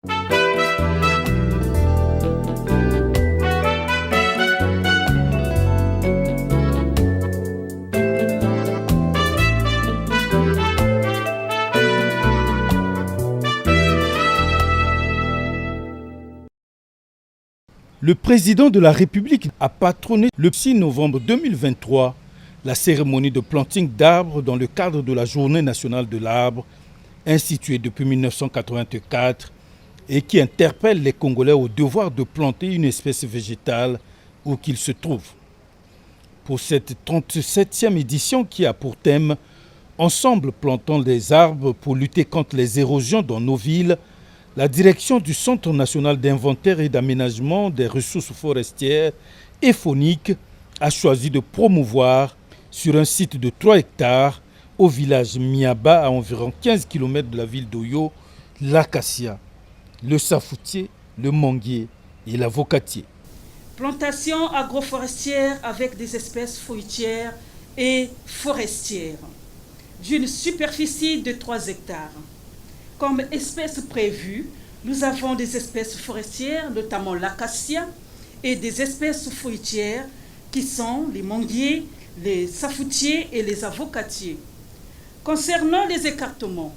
Le président de la République a patronné le 6 novembre 2023 la cérémonie de planting d'arbres dans le cadre de la Journée nationale de l'arbre, instituée depuis 1984 et qui interpelle les Congolais au devoir de planter une espèce végétale où qu'ils se trouvent. Pour cette 37e édition qui a pour thème « Ensemble plantons des arbres pour lutter contre les érosions dans nos villes », la direction du Centre national d'inventaire et d'aménagement des ressources forestières et fauniques a choisi de promouvoir sur un site de 3 hectares au village Miaba à environ 15 km de la ville d'Oyo, l'acacia, le safoutier, le manguier et l'avocatier. Plantation agroforestière avec des espèces fruitières et forestières d'une superficie de 3 hectares. Comme espèces prévues, nous avons des espèces forestières, notamment l'acacia, et des espèces fruitières qui sont les manguiers, les safoutiers et les avocatiers. Concernant les écartements,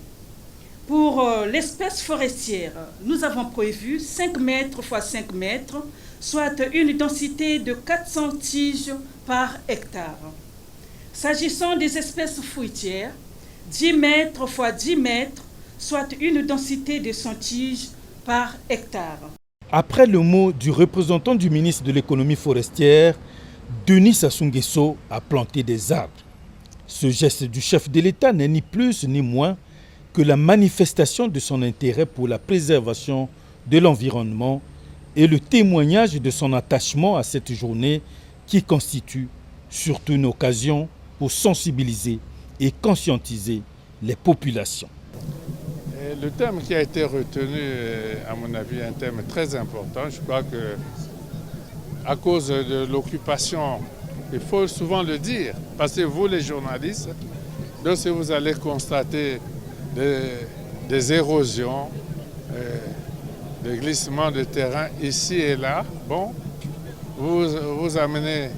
pour l'espèce forestière, nous avons prévu 5 mètres x 5 mètres, soit une densité de 400 tiges par hectare. S'agissant des espèces fruitières, 10 mètres x 10 mètres, soit une densité de 100 tiges par hectare. Après le mot du représentant du ministre de l'économie forestière, Denis Sassou Nguesso a planté des arbres. Ce geste du chef de l'État n'est ni plus ni moins que la manifestation de son intérêt pour la préservation de l'environnement et le témoignage de son attachement à cette journée qui constitue surtout une occasion pour sensibiliser et conscientiser les populations. Le thème qui a été retenu, à mon avis, est un thème très important. Je crois que à cause de l'occupation, il faut souvent le dire, parce que vous, les journalistes, lorsque vous allez constater des érosions, des glissements de terrain ici et là, bon, vous amenez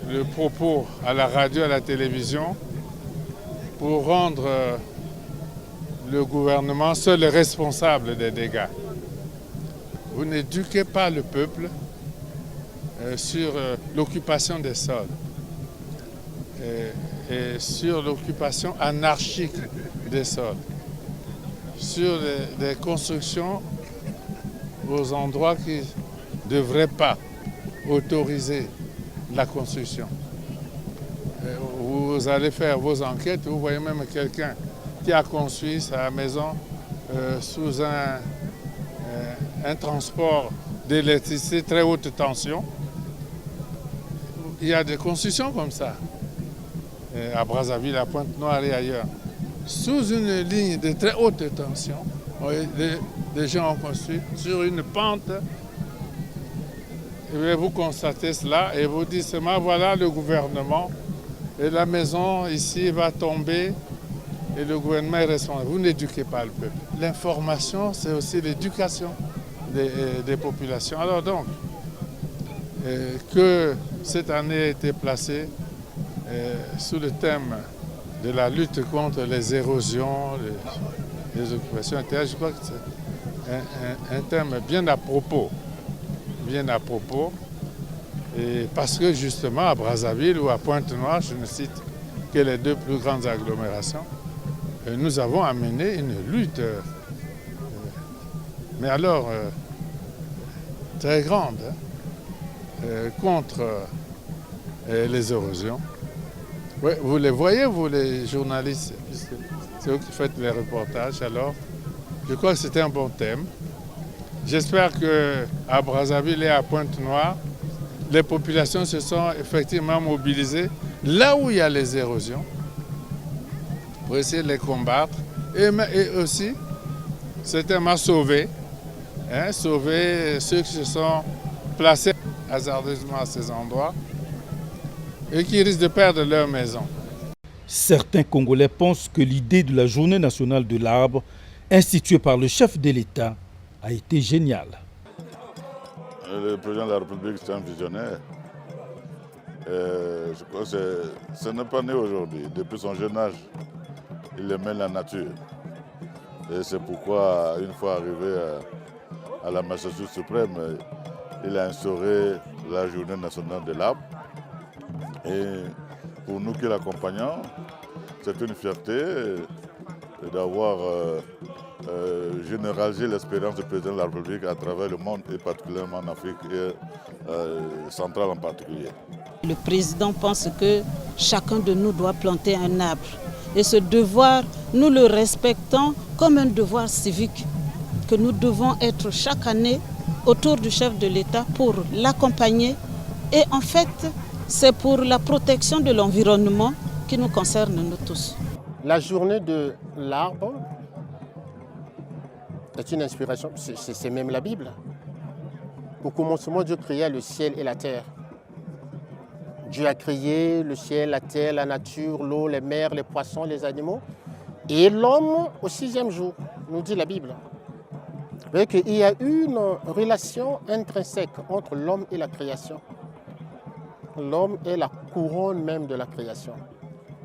le propos à la radio, à la télévision, pour rendre le gouvernement seul responsable des dégâts. Vous n'éduquez pas le peuple sur l'occupation des sols et sur l'occupation anarchique des sols, sur des constructions aux endroits qui ne devraient pas autoriser la construction. Vous allez faire vos enquêtes, vous voyez même quelqu'un qui a construit sa maison sous un transport d'électricité très haute tension. Il y a des constructions comme ça, à Brazzaville, à Pointe-Noire et ailleurs. Sous une ligne de très haute tension, des gens ont construit sur une pente. Et vous constatez cela et vous dites seulement voilà le gouvernement et la maison ici va tomber. Et le gouvernement est responsable. Vous n'éduquez pas le peuple. L'information, c'est aussi l'éducation des populations. Alors donc, que cette année ait été placée sous le thème de la lutte contre les érosions, les occupations intérieures, je crois que c'est un thème bien à propos. Bien à propos. Et parce que justement, à Brazzaville ou à Pointe-Noire, je ne cite que les 2 plus grandes agglomérations, nous avons amené une lutte, mais alors très grande, contre les érosions. Ouais, vous les voyez, vous les journalistes, puisque c'est vous qui faites les reportages, alors je crois que c'était un bon thème. J'espère qu'à Brazzaville et à Pointe-Noire, les populations se sont effectivement mobilisées là où il y a les érosions, pour essayer de les combattre. Et aussi, certainement sauver ceux qui se sont placés hasardeusement à ces endroits et qui risquent de perdre leur maison. Certains Congolais pensent que l'idée de la Journée nationale de l'arbre institué par le chef de l'État, a été génial. Le président de la République, c'est un visionnaire. Je crois que ce n'est pas né aujourd'hui. Depuis son jeune âge, il aimait la nature. Et c'est pourquoi, une fois arrivé à la magistrature suprême, il a instauré la journée nationale de l'arbre. Et pour nous qui l'accompagnons, c'est une fierté d'avoir généralisé l'expérience du président de la République à travers le monde et particulièrement en Afrique et centrale en particulier. Le président pense que chacun de nous doit planter un arbre. Et ce devoir, nous le respectons comme un devoir civique que nous devons être chaque année autour du chef de l'État pour l'accompagner. Et en fait, c'est pour la protection de l'environnement qui nous concerne nous tous. La journée de l'arbre est une inspiration, c'est même la Bible. Au commencement, Dieu créa le ciel et la terre. Dieu a créé le ciel, la terre, la nature, l'eau, les mers, les poissons, les animaux. Et l'homme au 6e jour, nous dit la Bible. Vous voyez qu'il y a une relation intrinsèque entre l'homme et la création. L'homme est la couronne même de la création.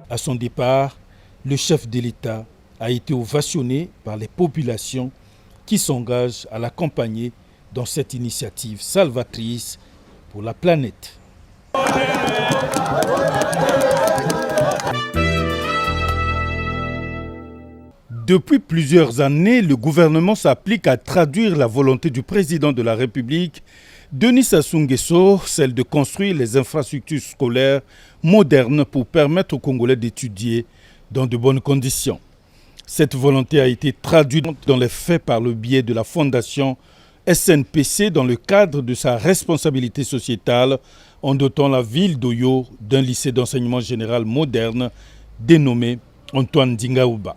À son départ, le chef de l'État a été ovationné par les populations qui s'engagent à l'accompagner dans cette initiative salvatrice pour la planète. Depuis plusieurs années, le gouvernement s'applique à traduire la volonté du président de la République, Denis Sassou Nguesso, celle de construire les infrastructures scolaires modernes pour permettre aux Congolais d'étudier dans de bonnes conditions. Cette volonté a été traduite dans les faits par le biais de la fondation SNPC dans le cadre de sa responsabilité sociétale en dotant la ville d'Oyo d'un lycée d'enseignement général moderne dénommé Antoine Dingaouba.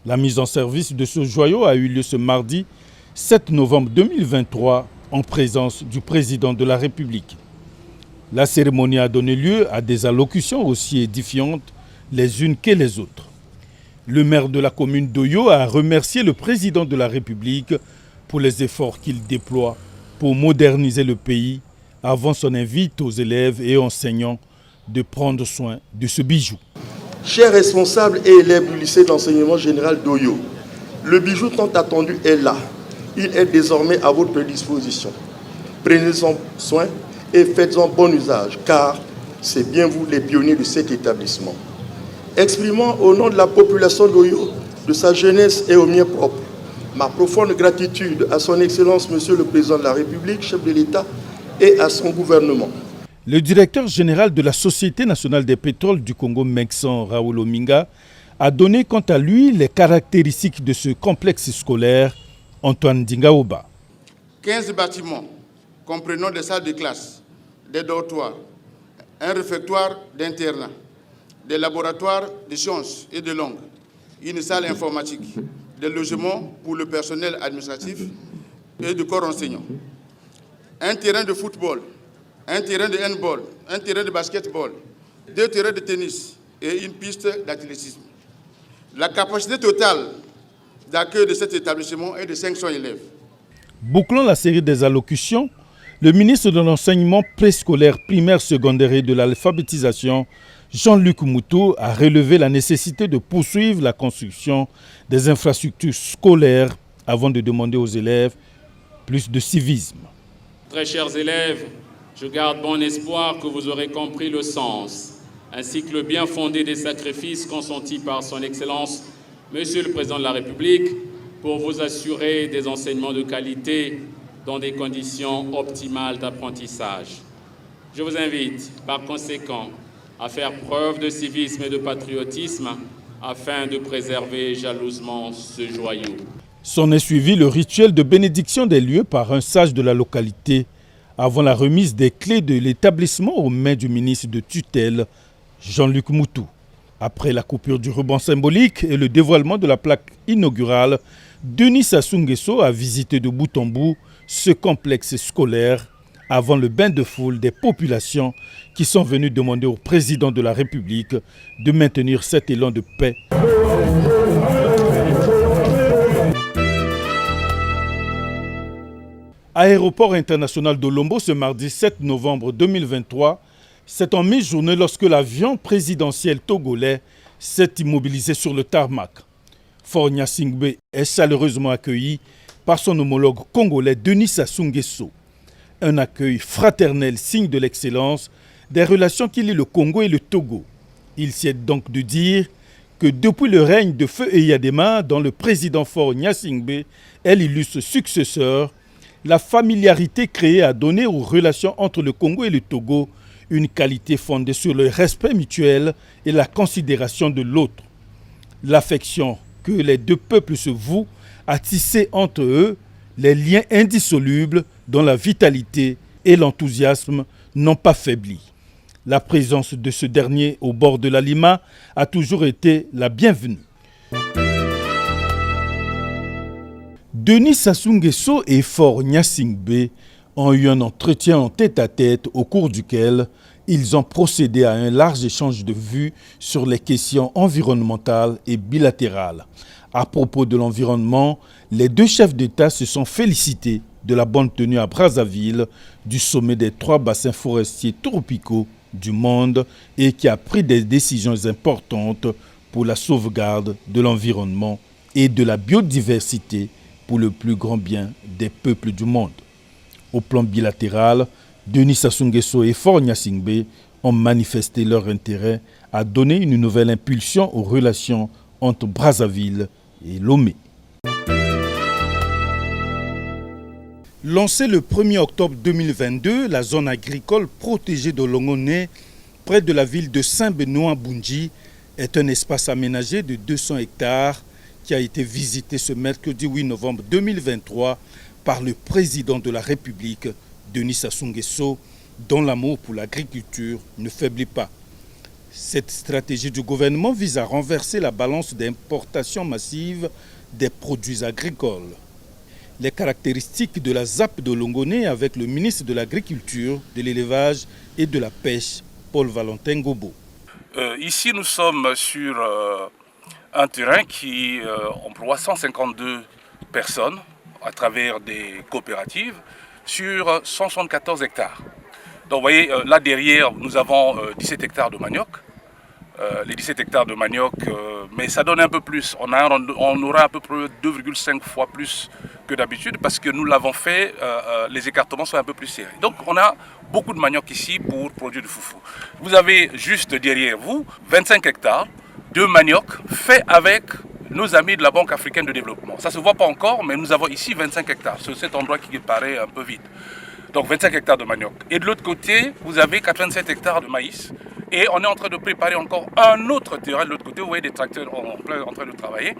La mise en service de ce joyau a eu lieu ce mardi 7 novembre 2023 en présence du président de la République. La cérémonie a donné lieu à des allocutions aussi édifiantes les unes que les autres. Le maire de la commune d'Oyo a remercié le président de la République pour les efforts qu'il déploie pour moderniser le pays avant son invite aux élèves et enseignants de prendre soin de ce bijou. Chers responsables et élèves du lycée d'enseignement général d'Oyo, le bijou tant attendu est là. Il est désormais à votre disposition. Prenez-en soin et faites-en bon usage, car c'est bien vous les pionniers de cet établissement. Exprimant au nom de la population d'Oyo, de sa jeunesse et au mien propre, ma profonde gratitude à son Excellence, Monsieur le Président de la République, chef de l'État, et à son gouvernement. Le directeur général de la Société nationale des pétroles du Congo, Mexan Raoul Ominga, a donné quant à lui les caractéristiques de ce complexe scolaire, Antoine Dingaouba. 15 bâtiments comprenant des salles de classe, des dortoirs, un réfectoire d'internat, des laboratoires de sciences et de langues, une salle informatique, des logements pour le personnel administratif et du corps enseignant, un terrain de football, un terrain de handball, un terrain de basketball, 2 terrains de tennis et une piste d'athlétisme. La capacité totale d'accueil de cet établissement est de 500 élèves. Bouclant la série des allocutions, le ministre de l'enseignement préscolaire, primaire, secondaire et de l'alphabétisation, Jean-Luc Moutou, a relevé la nécessité de poursuivre la construction des infrastructures scolaires avant de demander aux élèves plus de civisme. Très chers élèves, je garde bon espoir que vous aurez compris le sens, ainsi que le bien fondé des sacrifices consentis par son Excellence, Monsieur le Président de la République, pour vous assurer des enseignements de qualité dans des conditions optimales d'apprentissage. Je vous invite, par conséquent, à faire preuve de civisme et de patriotisme afin de préserver jalousement ce joyau. S'en est suivi le rituel de bénédiction des lieux par un sage de la localité avant la remise des clés de l'établissement aux mains du ministre de tutelle, Jean-Luc Moutou. Après la coupure du ruban symbolique et le dévoilement de la plaque inaugurale, Denis Sassou Nguesso a visité de bout en bout ce complexe scolaire avant le bain de foule des populations qui sont venues demander au président de la République de maintenir cet élan de paix. Aéroport international de Lombo ce mardi 7 novembre 2023, c'est en mi-journée lorsque l'avion présidentiel togolais s'est immobilisé sur le tarmac. Faure Gnassingbé est chaleureusement accueilli par son homologue congolais Denis Sassou Nguesso. Un accueil fraternel, signe de l'excellence des relations qui lient le Congo et le Togo. Il s'y est donc de dire que depuis le règne de Feu Eyadema, dont le président Faure Gnassingbé est l'illustre successeur, la familiarité créée a donné aux relations entre le Congo et le Togo une qualité fondée sur le respect mutuel et la considération de l'autre. L'affection que les deux peuples se vouent à tisser entre eux, les liens indissolubles dont la vitalité et l'enthousiasme n'ont pas faibli. La présence de ce dernier au bord de la Lima a toujours été la bienvenue. Denis Sassou Nguesso et Faure Gnassingbé ont eu un entretien en tête-à-tête au cours duquel ils ont procédé à un large échange de vues sur les questions environnementales et bilatérales. À propos de l'environnement, les deux chefs d'État se sont félicités de la bonne tenue à Brazzaville du sommet des 3 bassins forestiers tropicaux du monde et qui a pris des décisions importantes pour la sauvegarde de l'environnement et de la biodiversité pour le plus grand bien des peuples du monde. Au plan bilatéral, Denis Sassou Nguesso et Faure Gnassingbé ont manifesté leur intérêt à donner une nouvelle impulsion aux relations entre Brazzaville et Lomé. Lancée le 1er octobre 2022, la zone agricole protégée de Longoné, près de la ville de Saint-Benoît-Boundji, est un espace aménagé de 200 hectares qui a été visité ce mercredi 8 novembre 2023 par le président de la République, Denis Sassou Nguesso, dont l'amour pour l'agriculture ne faiblit pas. Cette stratégie du gouvernement vise à renverser la balance d'importation massive des produits agricoles. Les caractéristiques de la ZAP de Longoné avec le ministre de l'Agriculture, de l'Élevage et de la Pêche, Paul Valentin Gobo. Ici, nous sommes sur un terrain qui emploie 152 personnes à travers des coopératives sur 174 hectares. Donc vous voyez, là derrière, nous avons 17 hectares de manioc. Les 17 hectares de manioc, mais ça donne un peu plus. On aura à peu près 2,5 fois plus que d'habitude parce que nous l'avons fait, les écartements sont un peu plus serrés. Donc on a beaucoup de manioc ici pour produire du foufou. Vous avez juste derrière vous 25 hectares de manioc fait avec nos amis de la Banque africaine de développement. Ça ne se voit pas encore, mais nous avons ici 25 hectares, sur cet endroit qui paraît un peu vide. Donc 25 hectares de manioc. Et de l'autre côté, vous avez 87 hectares de maïs. Et on est en train de préparer encore un autre terrain de l'autre côté. Vous voyez des tracteurs en train de travailler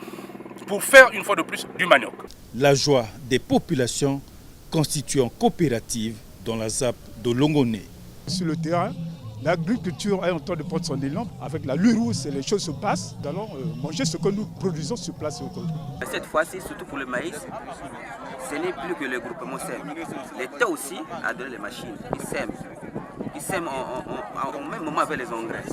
pour faire une fois de plus du manioc. La joie des populations constituant coopérative dans la ZAP de Longoné. Sur le terrain, l'agriculture est en train de prendre son élan. Avec la Lurous, les choses se passent. Nous allons manger ce que nous produisons sur place. Cette fois-ci, surtout pour le maïs, ce n'est plus que le groupement sème. L'État aussi a donné les machines. Ils sèment au même moment avec les engrais.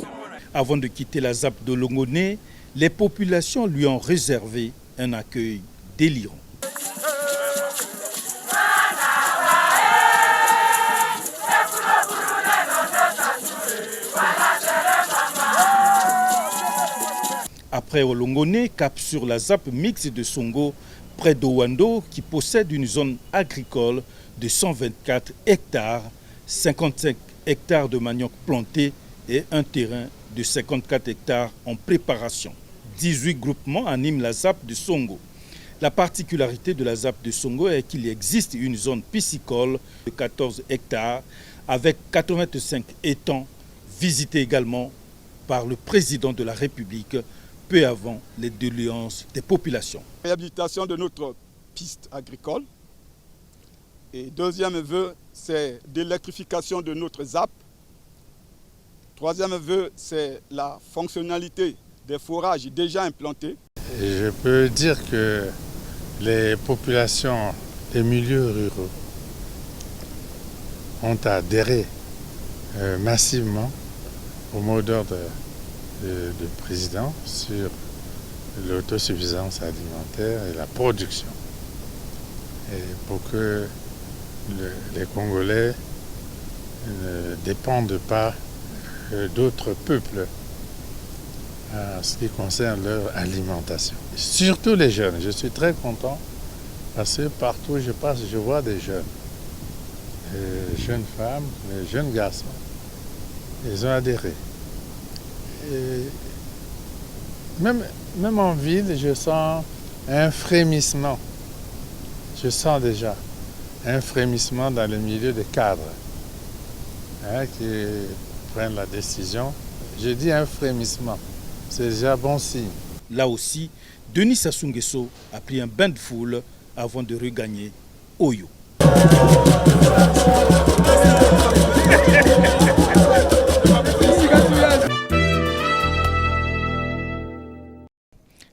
Avant de quitter la ZAP de Longoné, les populations lui ont réservé un accueil délirant. Après Olongoné, cap sur la ZAP mixte de Songo, près d'Owando, qui possède une zone agricole de 124 hectares, 55 hectares de manioc plantés et un terrain de 54 hectares en préparation. 18 groupements animent la ZAP de Songo. La particularité de la ZAP de Songo est qu'il existe une zone piscicole de 14 hectares avec 85 étangs, visités également par le président de la République peu avant les doléances des populations. Réhabilitation de notre piste agricole. Et deuxième vœu, c'est l'électrification de notre ZAP. Troisième vœu, c'est la fonctionnalité des forages déjà implantés. Et je peux dire que les populations des milieux ruraux ont adhéré massivement au mot d'ordre du président sur l'autosuffisance alimentaire et la production. Et pour que les Congolais ne dépendent pas d'autres peuples en ce qui concerne leur alimentation. Surtout les jeunes. Je suis très content parce que partout où je passe, je vois des jeunes. Les jeunes femmes, les jeunes garçons. Ils ont adhéré. Et même en ville, je sens un frémissement. Je sens déjà un frémissement dans le milieu des cadres qui prennent la décision. Je dis un frémissement, c'est déjà bon signe. Là aussi, Denis Sassou Nguesso a pris un bain de foule avant de regagner Oyo.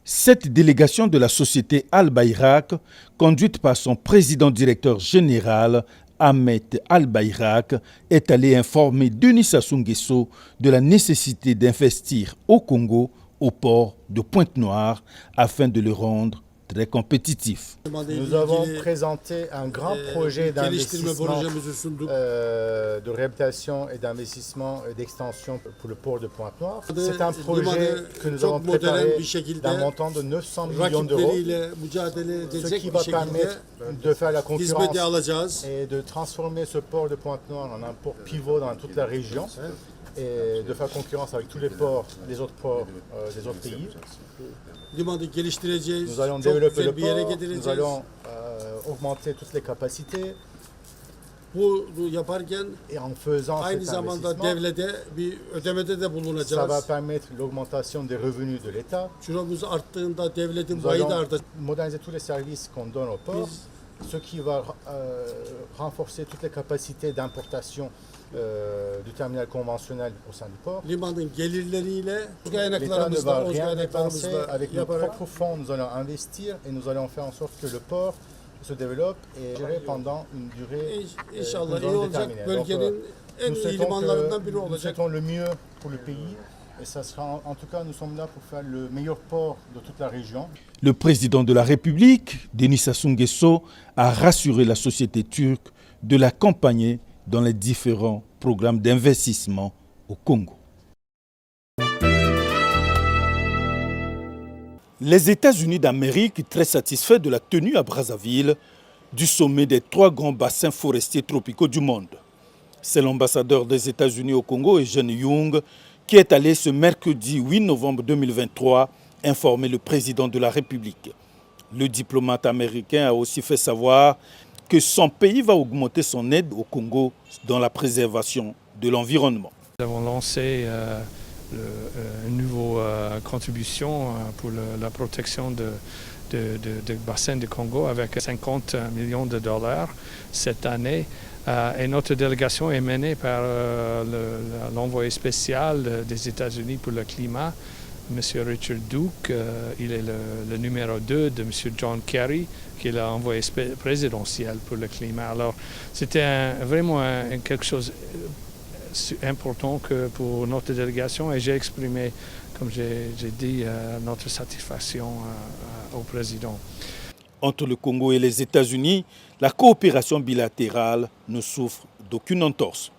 Cette délégation de la société Al-Bayrak, conduite par son président-directeur général, Ahmed Al-Bayrak, est allée informer Denis Sassou Nguesso de la nécessité d'investir au Congo, au port de Pointe-Noire, afin de le rendre très compétitif. Nous avons présenté un grand projet d'investissement, de réhabilitation et d'investissement et d'extension pour le port de Pointe-Noire. C'est un projet que nous avons préparé d'un montant de 900 millions d'euros, ce qui va permettre de faire la concurrence et de transformer ce port de Pointe-Noire en un port pivot dans toute la région et de faire concurrence avec tous les ports, les autres ports des autres pays. Nous allons développer le port, nous allons augmenter toutes les capacités. Et en faisant cet investissement, ça va permettre l'augmentation des revenus de l'État. Nous allons moderniser tous les services qu'on donne au port, ce qui va renforcer toutes les capacités d'importation du terminal conventionnel au sein du port. L'État ne va rien dépenser. Avec nos propres fonds, nous allons investir et nous allons faire en sorte que le port se développe et géré pendant une durée déterminée. Donc, nous souhaitons le mieux pour le pays. Et ça sera, en tout cas, nous sommes là pour faire le meilleur port de toute la région. Le président de la République, Denis Sassou Nguesso, a rassuré la société turque de l'accompagner dans les différents programmes d'investissement au Congo. Les États-Unis d'Amérique, très satisfaits de la tenue à Brazzaville du sommet des 3 grands bassins forestiers tropicaux du monde. C'est l'ambassadeur des États-Unis au Congo, Eugene Young, qui est allé ce mercredi 8 novembre 2023 informer le président de la République. Le diplomate américain a aussi fait savoir que son pays va augmenter son aide au Congo dans la préservation de l'environnement. Nous avons lancé une nouvelle contribution pour la protection du bassin du Congo avec 50 millions de dollars cette année. Et notre délégation est menée par l'envoyé spécial des États-Unis pour le climat, M. Richard Duke. Il est le numéro 2 de M. John Kerry, qui est l'envoyé présidentiel pour le climat. Alors, c'était vraiment quelque chose important pour notre délégation et j'ai exprimé, comme j'ai dit, notre satisfaction au président. Entre le Congo et les États-Unis, la coopération bilatérale ne souffre d'aucune entorse.